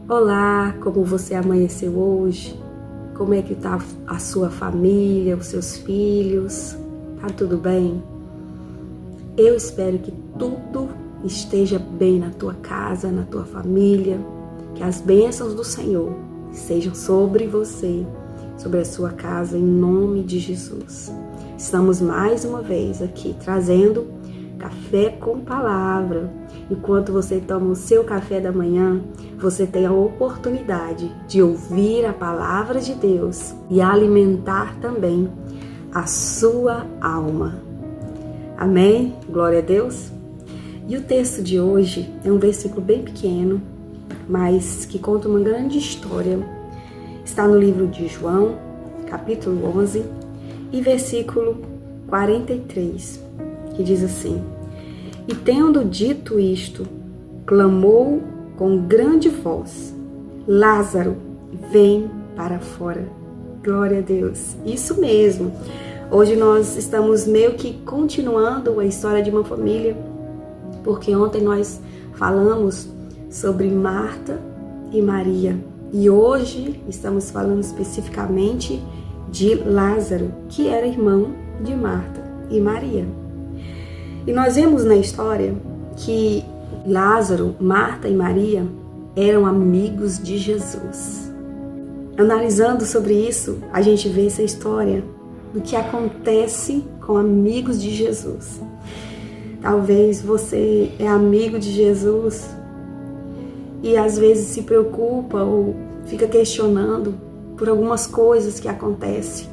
Olá, como você amanheceu hoje? Como é que tá a sua família, os seus filhos? Tá tudo bem? Eu espero que tudo esteja bem na tua casa, na tua família, que as bênçãos do Senhor sejam sobre você, sobre a sua casa, em nome de Jesus. Estamos mais uma vez aqui trazendo Café com Palavra. Enquanto você toma o seu café da manhã, você tem a oportunidade de ouvir a palavra de Deus e alimentar também a sua alma. Amém? Glória a Deus. E o texto de hoje é um versículo bem pequeno, mas que conta uma grande história. Está no livro de João, capítulo 11, e versículo 43, que diz assim: E tendo dito isto, clamou com grande voz: Lázaro, vem para fora. Glória a Deus. Isso mesmo. Hoje nós estamos meio que continuando a história de uma família, porque ontem nós falamos sobre Marta e Maria. E hoje estamos falando especificamente de Lázaro, que era irmão de Marta e Maria. E nós vemos na história que Lázaro, Marta e Maria eram amigos de Jesus. Analisando sobre isso, a gente vê essa história do que acontece com amigos de Jesus. Talvez você é amigo de Jesus e às vezes se preocupa ou fica questionando por algumas coisas que acontecem.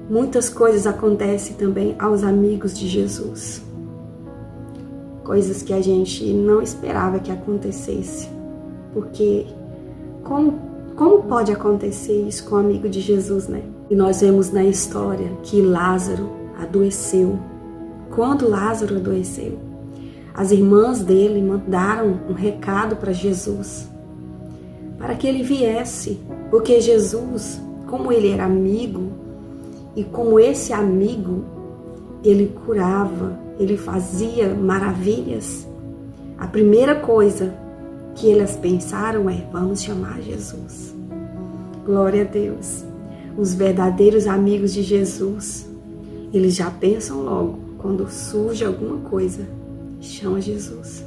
Muitas coisas acontecem também aos amigos de Jesus. Coisas que a gente não esperava que acontecesse. Porque como pode acontecer isso com o amigo de Jesus, né? E nós vemos na história que Lázaro adoeceu. Quando Lázaro adoeceu, as irmãs dele mandaram um recado para Jesus, para que ele viesse, porque Jesus, como ele era amigo, e como esse amigo, ele curava, ele fazia maravilhas. A primeira coisa que elas pensaram é: vamos chamar Jesus. Glória a Deus. Os verdadeiros amigos de Jesus, eles já pensam logo, quando surge alguma coisa, chama Jesus.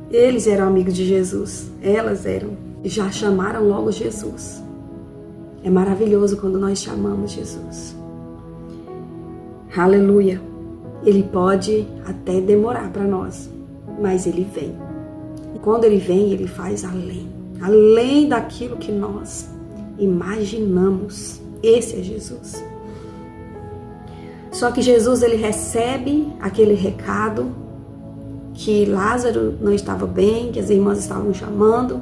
Eles eram amigos de Jesus, elas eram, já chamaram logo Jesus. É maravilhoso quando nós chamamos Jesus. Aleluia. Ele pode até demorar para nós, mas ele vem. E quando ele vem, ele faz além daquilo que nós imaginamos. Esse é Jesus. Só que Jesus, ele recebe aquele recado que Lázaro não estava bem, que as irmãs estavam chamando,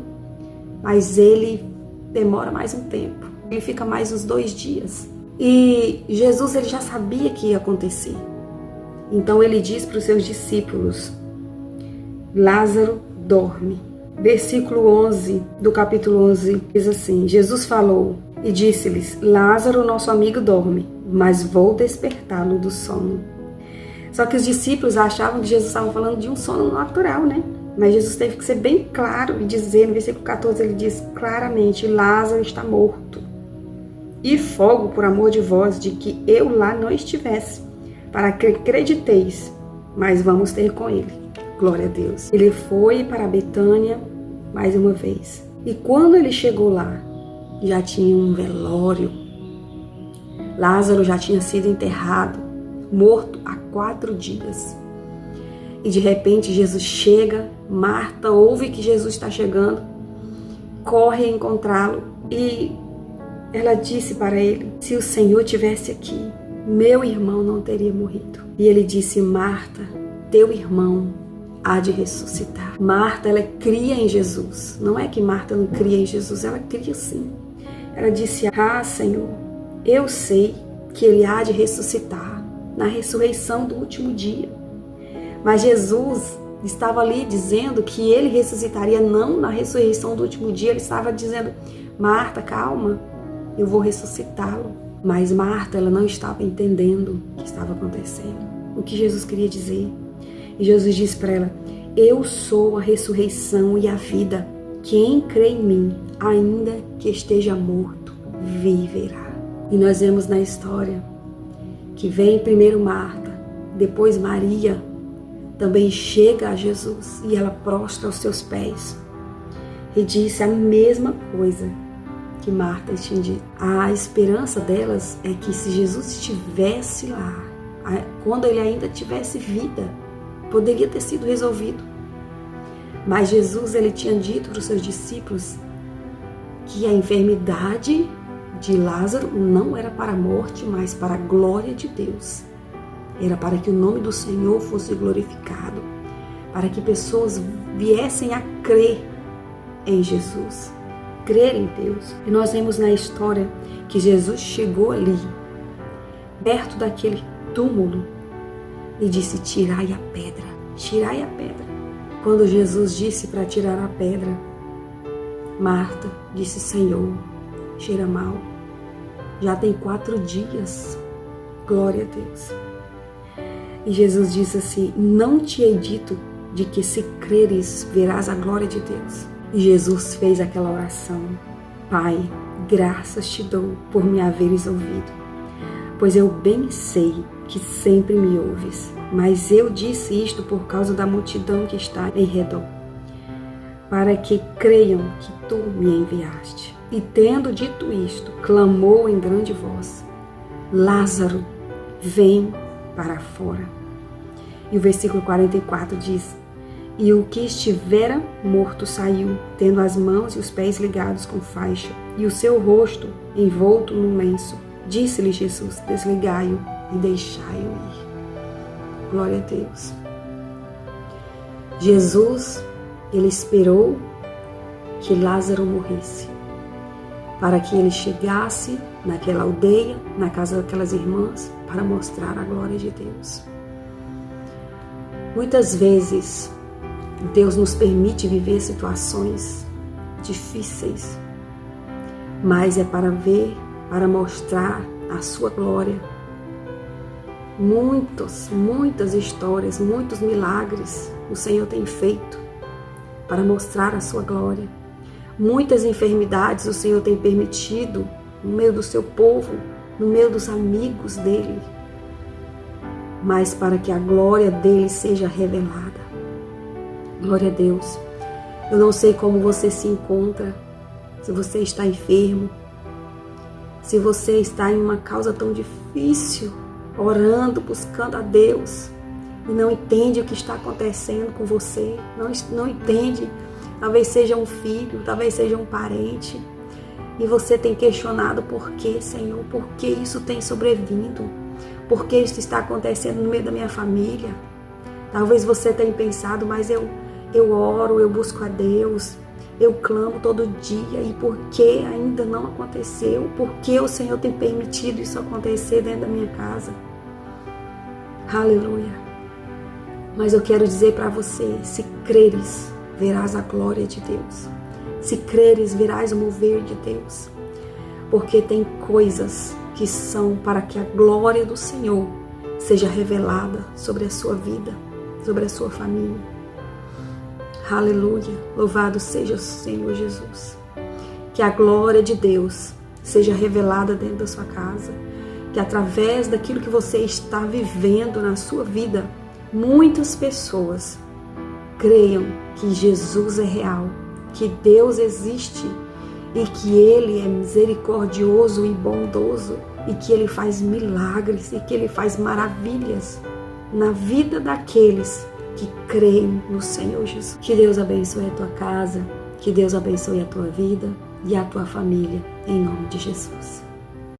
mas ele demora mais um tempo. Ele fica mais uns 2 dias. E Jesus, ele já sabia que ia acontecer. Então ele diz para os seus discípulos: Lázaro dorme. Versículo 11 do capítulo 11 diz assim: Jesus falou e disse-lhes: Lázaro, nosso amigo, dorme, mas vou despertá-lo do sono. Só que os discípulos achavam que Jesus estava falando de um sono natural, né? Mas Jesus teve que ser bem claro e dizer, no versículo 14 ele diz claramente: Lázaro está morto. E folgo por amor de vós de que eu lá não estivesse, para que acrediteis, mas vamos ter com ele. Glória a Deus. Ele foi para Betânia mais uma vez. E quando ele chegou lá, já tinha um velório. Lázaro já tinha sido enterrado, morto há 4 dias. E de repente Jesus chega, Marta ouve que Jesus está chegando, corre a encontrá-lo e ela disse para ele: se o Senhor tivesse aqui, meu irmão não teria morrido. E ele disse: Marta, teu irmão há de ressuscitar. Marta, ela cria em Jesus. Não é que Marta não cria em Jesus, ela cria sim. Ela disse: Senhor, eu sei que ele há de ressuscitar na ressurreição do último dia. Mas Jesus estava ali dizendo que ele ressuscitaria não na ressurreição do último dia. Ele estava dizendo: Marta, calma, eu vou ressuscitá-lo. Mas Marta, ela não estava entendendo o que estava acontecendo, o que Jesus queria dizer. E Jesus disse para ela: eu sou a ressurreição e a vida. quem crê em mim, ainda que esteja morto, viverá. E nós vemos na história que vem primeiro Marta, depois Maria, também chega a Jesus e ela prostra aos seus pés e disse a mesma coisa que Marta tinha dito. A esperança delas é que se Jesus estivesse lá, quando ele ainda tivesse vida, poderia ter sido resolvido. Mas Jesus, ele tinha dito para os seus discípulos que a enfermidade de Lázaro não era para a morte, mas para a glória de Deus. Era para que o nome do Senhor fosse glorificado, para que pessoas viessem a crer em Jesus, crer em Deus. E nós vemos na história que Jesus chegou ali, perto daquele túmulo, e disse: tirai a pedra, tirai a pedra. Quando Jesus disse para tirar a pedra, Marta disse: Senhor, cheira mal, já tem 4 dias, glória a Deus. E Jesus disse assim: não te hei dito de que se creres verás a glória de Deus? E Jesus fez aquela oração: Pai, graças te dou por me haveres ouvido, pois eu bem sei que sempre me ouves, mas eu disse isto por causa da multidão que está em redor, para que creiam que tu me enviaste. E tendo dito isto, clamou em grande voz: Lázaro, vem para fora. E o versículo 44 diz: e o que estivera morto saiu, tendo as mãos e os pés ligados com faixa, e o seu rosto envolto num lenço. Disse-lhe Jesus: desligai-o e deixai-o ir. Glória a Deus. Jesus, ele esperou que Lázaro morresse, para que ele chegasse naquela aldeia, na casa daquelas irmãs, para mostrar a glória de Deus. Muitas vezes, Deus nos permite viver situações difíceis, mas é para ver, para mostrar a sua glória. Muitas histórias, muitos milagres o Senhor tem feito para mostrar a sua glória. Muitas enfermidades o Senhor tem permitido no meio do seu povo, no meio dos amigos dele, mas para que a glória dele seja revelada. Glória a Deus. Eu não sei como você se encontra, se você está enfermo, se você está em uma causa tão difícil, orando, buscando a Deus, e não entende o que está acontecendo com você, não entende, talvez seja um filho, talvez seja um parente, e você tem questionado: por que, Senhor? Por que isso tem sobrevindo? Por que isso está acontecendo no meio da minha família? Talvez você tenha pensado: mas eu oro, eu busco a Deus, eu clamo todo dia, e por que ainda não aconteceu? Por que o Senhor tem permitido isso acontecer dentro da minha casa? Aleluia. Mas eu quero dizer para você: se creres, verás a glória de Deus. Se creres, verás o mover de Deus. Porque tem coisas que são para que a glória do Senhor seja revelada sobre a sua vida, sobre a sua família. Aleluia, louvado seja o Senhor Jesus. Que a glória de Deus seja revelada dentro da sua casa, que através daquilo que você está vivendo na sua vida, muitas pessoas creiam que Jesus é real, que Deus existe e que Ele é misericordioso e bondoso, e que Ele faz milagres e que Ele faz maravilhas na vida daqueles que creem no Senhor Jesus. Que Deus abençoe a tua casa, que Deus abençoe a tua vida e a tua família, em nome de Jesus.